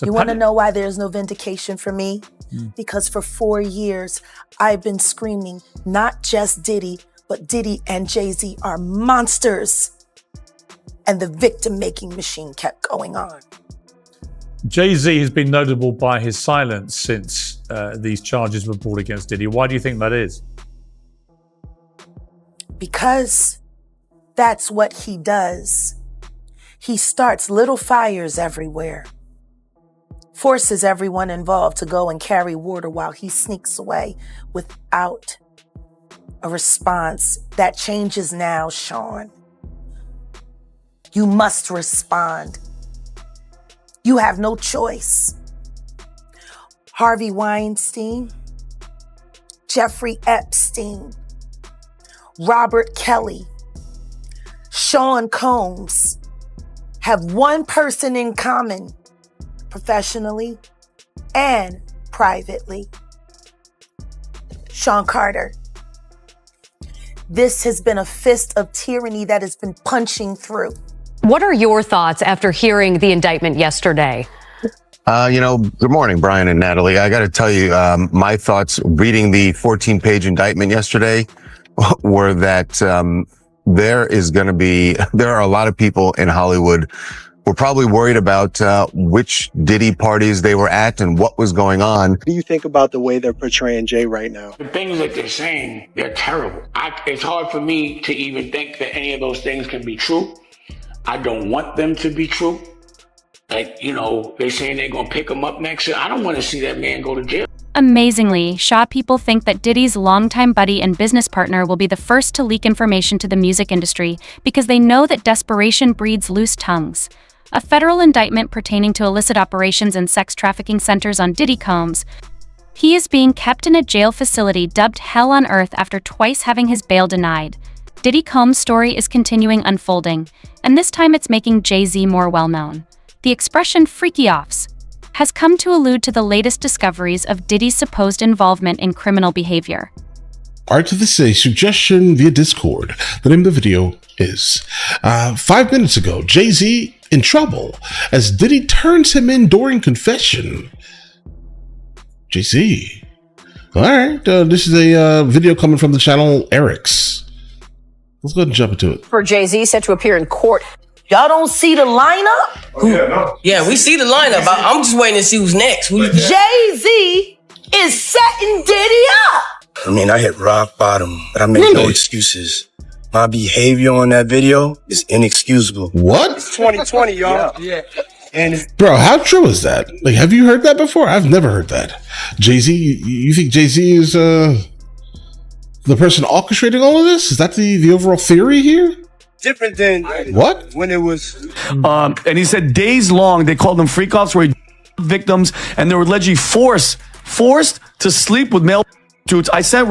You want to know why there's no vindication for me? Because for 4 years, I've been screaming, not just Diddy, but Diddy and Jay-Z are monsters. And the victim-making machine kept going on. Jay-Z has been notable by his silence since these charges were brought against Diddy. Why do you think that is? Because that's what he does. He starts little fires everywhere, forces everyone involved to go and carry water while he sneaks away without a response. That changes now, Sean. You must respond. You have no choice. Harvey Weinstein, Jeffrey Epstein, Robert Kelly, Sean Combs have one person in common, professionally and privately. Sean Carter. This has been a fist of tyranny that has been punching through. What are your thoughts after hearing the indictment yesterday? Good morning, Brian and Natalie. I got to tell you, my thoughts reading the 14-page indictment yesterday were that there are a lot of people in Hollywood who are probably worried about which Diddy parties they were at and what was going on. What do you think about the way they're portraying Jay right now? The things that they're saying, they're terrible. It's hard for me to even think that any of those things can be true. I don't want them to be true. Like, they're saying they're going to pick him up next year. I don't want to see that man go to jail. Amazingly, Shaw people think that Diddy's longtime buddy and business partner will be the first to leak information to the music industry because they know that desperation breeds loose tongues. A federal indictment pertaining to illicit operations and sex trafficking centers on Diddy Combs. He is being kept in a jail facility dubbed Hell on Earth after twice having his bail denied. Diddy Combs' story is continuing unfolding, and this time it's making Jay-Z more well-known. The expression freaky offs has come to allude to the latest discoveries of Diddy's supposed involvement in criminal behavior. Alright, so this is a suggestion via Discord. The name of the video is 5 minutes ago, Jay-Z in trouble as Diddy turns him in during confession. Jay-Z. Alright, this is a video coming from the channel Eric's. Let's go ahead and jump into it. For Jay-Z set to appear in court. Y'all don't see the lineup? Oh, yeah, no. Yeah, we see the lineup. I'm just waiting to see who's next. Jay-Z is setting Diddy up. I mean, I hit rock bottom, but I make no excuses. My behavior on that video is inexcusable. What? It's 2020, y'all. Yeah. And bro, how true is that? Like, have you heard that before? I've never heard that. Jay-Z, you think Jay-Z is the person orchestrating all of this? Is that the overall theory here? different than what? When it was. And he said days long, they called them freak offs where he victims and they were allegedly forced to sleep with male dudes. I sent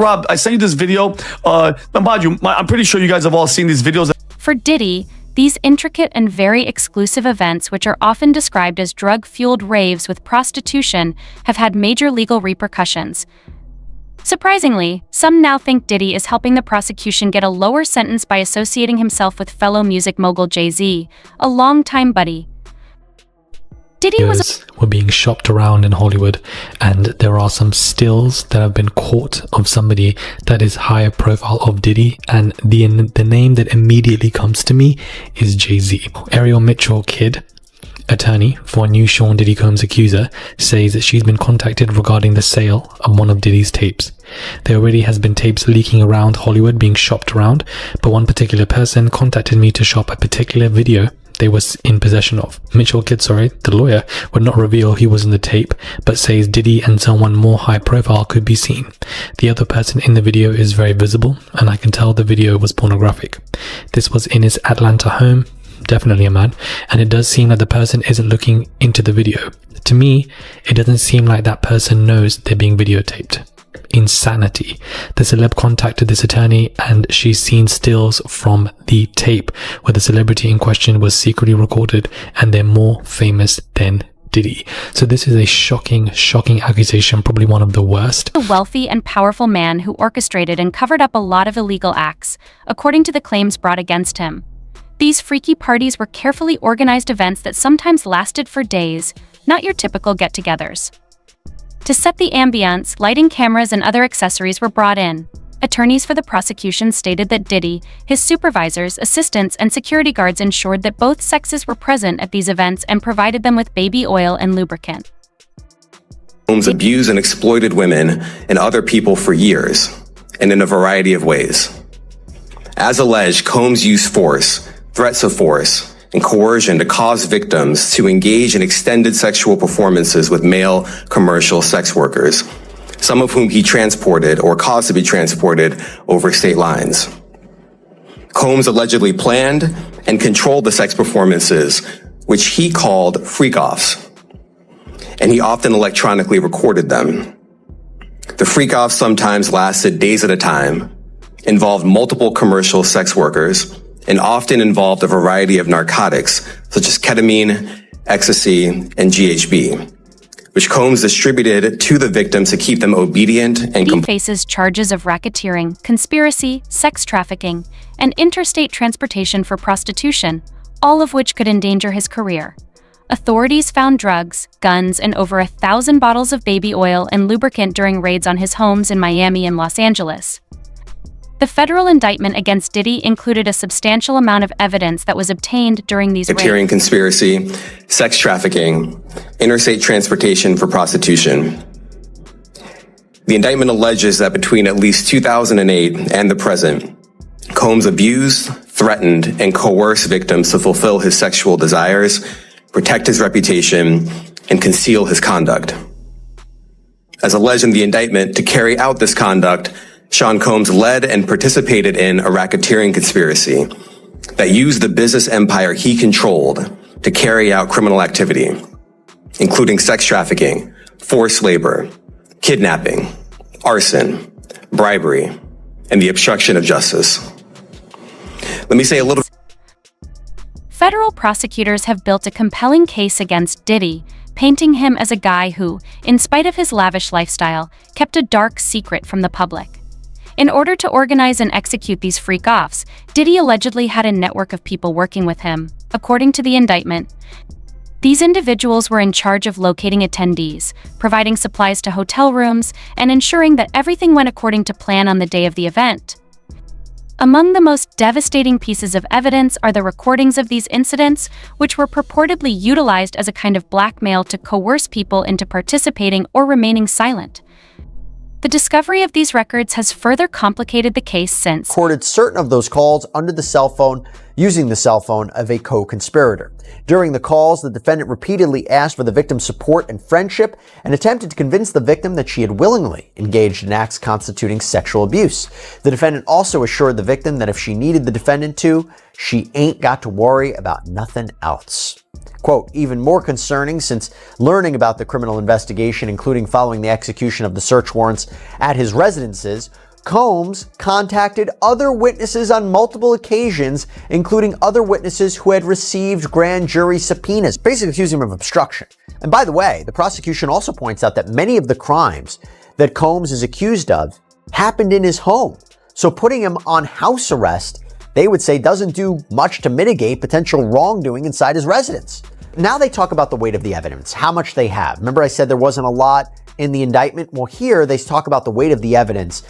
you this video. I'm pretty sure you guys have all seen these videos. For Diddy, these intricate and very exclusive events, which are often described as drug-fueled raves with prostitution, have had major legal repercussions. Surprisingly, some now think Diddy is helping the prosecution get a lower sentence by associating himself with fellow music mogul Jay-Z, a longtime buddy. Diddy were being shopped around in Hollywood, and there are some stills that have been caught of somebody that is higher profile of Diddy, and the name that immediately comes to me is Jay-Z. Ariel Mitchell Kidd, attorney for new Sean Diddy Combs accuser, says that she's been contacted regarding the sale of one of Diddy's tapes. There already has been tapes leaking around Hollywood being shopped around, but one particular person contacted me to shop a particular video they was in possession of. Mitchell Kidd, the lawyer, would not reveal he was in the tape, but says Diddy and someone more high profile could be seen. The other person in the video is very visible, and I can tell the video was pornographic. This was in his Atlanta home, definitely a man, and it does seem like the person isn't looking into the video. To me, it doesn't seem like that person knows they're being videotaped. Insanity. The celeb contacted this attorney and she's seen stills from the tape where the celebrity in question was secretly recorded, and they're more famous than Diddy. So this is a shocking accusation, probably one of the worst. A wealthy and powerful man who orchestrated and covered up a lot of illegal acts, according to the claims brought against him. These freaky parties were carefully organized events that sometimes lasted for days, not your typical get-togethers. To set the ambiance, lighting, cameras, and other accessories were brought in. Attorneys for the prosecution stated that Diddy, his supervisors, assistants, and security guards ensured that both sexes were present at these events and provided them with baby oil and lubricant. Combs abused and exploited women and other people for years, and in a variety of ways. As alleged, Combs used force, threats of force, and coercion to cause victims to engage in extended sexual performances with male commercial sex workers, some of whom he transported or caused to be transported over state lines. Combs allegedly planned and controlled the sex performances, which he called freak-offs, and he often electronically recorded them. The freak-offs sometimes lasted days at a time, involved multiple commercial sex workers, and often involved a variety of narcotics such as ketamine, ecstasy, and GHB, which Combs distributed to the victims to keep them obedient and He faces charges of racketeering, conspiracy, sex trafficking, and interstate transportation for prostitution, all of which could endanger his career. Authorities found drugs, guns, and over 1,000 bottles of baby oil and lubricant during raids on his homes in Miami and Los Angeles. The federal indictment against Diddy included a substantial amount of evidence that was obtained during these racketeering, raids. Conspiracy, sex trafficking, interstate transportation for prostitution. The indictment alleges that between at least 2008 and the present, Combs abused, threatened, and coerced victims to fulfill his sexual desires, protect his reputation, and conceal his conduct. As alleged in the indictment, to carry out this conduct, Sean Combs led and participated in a racketeering conspiracy that used the business empire he controlled to carry out criminal activity, including sex trafficking, forced labor, kidnapping, arson, bribery, and the obstruction of justice. Let me say a little. Federal prosecutors have built a compelling case against Diddy, painting him as a guy who, in spite of his lavish lifestyle, kept a dark secret from the public. In order to organize and execute these freak-offs, Diddy allegedly had a network of people working with him. According to the indictment, these individuals were in charge of locating attendees, providing supplies to hotel rooms, and ensuring that everything went according to plan on the day of the event. Among the most devastating pieces of evidence are the recordings of these incidents, which were purportedly utilized as a kind of blackmail to coerce people into participating or remaining silent. The discovery of these records has further complicated the case since recorded certain of those calls under the cell phone using the cell phone of a co-conspirator. During the calls, the defendant repeatedly asked for the victim's support and friendship and attempted to convince the victim that she had willingly engaged in acts constituting sexual abuse. The defendant also assured the victim that if she needed the defendant to, she ain't got to worry about nothing else. Quote, even more concerning since learning about the criminal investigation, including following the execution of the search warrants at his residences, Combs contacted other witnesses on multiple occasions, including other witnesses who had received grand jury subpoenas, basically accusing him of obstruction. And by the way, the prosecution also points out that many of the crimes that Combs is accused of happened in his home. So putting him on house arrest, they would say, doesn't do much to mitigate potential wrongdoing inside his residence. Now they talk about the weight of the evidence, how much they have. Remember I said there wasn't a lot in the indictment? Well, here they talk about the weight of the evidence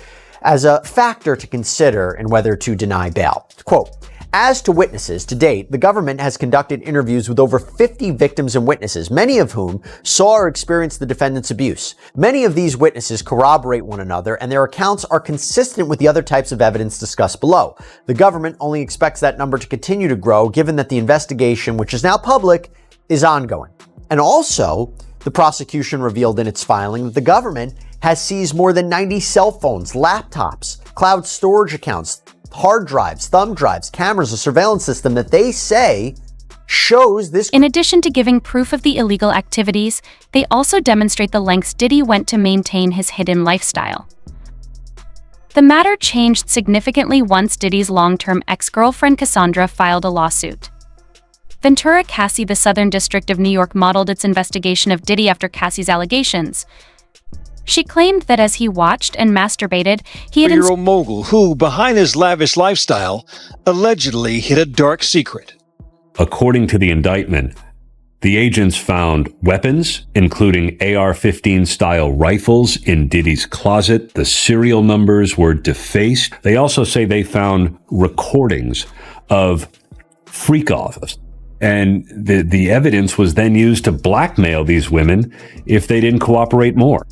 as a factor to consider in whether to deny bail. Quote, as to witnesses, to date, the government has conducted interviews with over 50 victims and witnesses, many of whom saw or experienced the defendant's abuse. Many of these witnesses corroborate one another, and their accounts are consistent with the other types of evidence discussed below. The government only expects that number to continue to grow, given that the investigation, which is now public, is ongoing. And also, the prosecution revealed in its filing that the government has seized more than 90 cell phones, laptops, cloud storage accounts, hard drives, thumb drives, cameras, a surveillance system that they say shows this. In addition to giving proof of the illegal activities, they also demonstrate the lengths Diddy went to maintain his hidden lifestyle. The matter changed significantly once Diddy's long-term ex-girlfriend Cassandra filed a lawsuit. Ventura Cassie, the Southern District of New York, modeled its investigation of Diddy after Cassie's allegations. She claimed that as he watched and masturbated, he had three-year-old mogul who, behind his lavish lifestyle, allegedly hid a dark secret. According to the indictment, The agents found weapons, including AR-15 style rifles in Diddy's closet. The serial numbers were defaced. They also say they found recordings of freak-offs. And the evidence was then used to blackmail these women if they didn't cooperate more.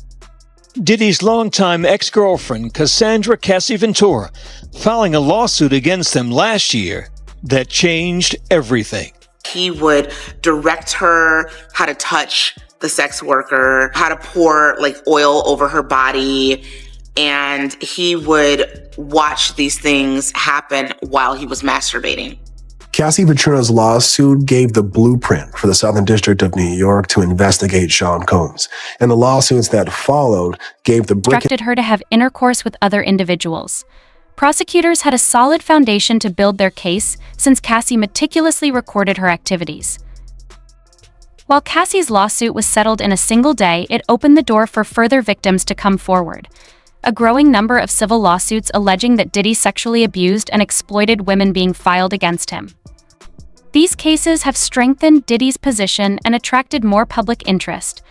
Diddy's longtime ex-girlfriend, Cassandra Cassie Ventura, filing a lawsuit against him last year that changed everything. He would direct her how to touch the sex worker, how to pour oil over her body, and he would watch these things happen while he was masturbating. Cassie Ventura's lawsuit gave the blueprint for the Southern District of New York to investigate Sean Combs. And the lawsuits that followed gave the instructed her to have intercourse with other individuals. Prosecutors had a solid foundation to build their case since Cassie meticulously recorded her activities. While Cassie's lawsuit was settled in a single day, it opened the door for further victims to come forward. A growing number of civil lawsuits alleging that Diddy sexually abused and exploited women being filed against him. These cases have strengthened Diddy's position and attracted more public interest,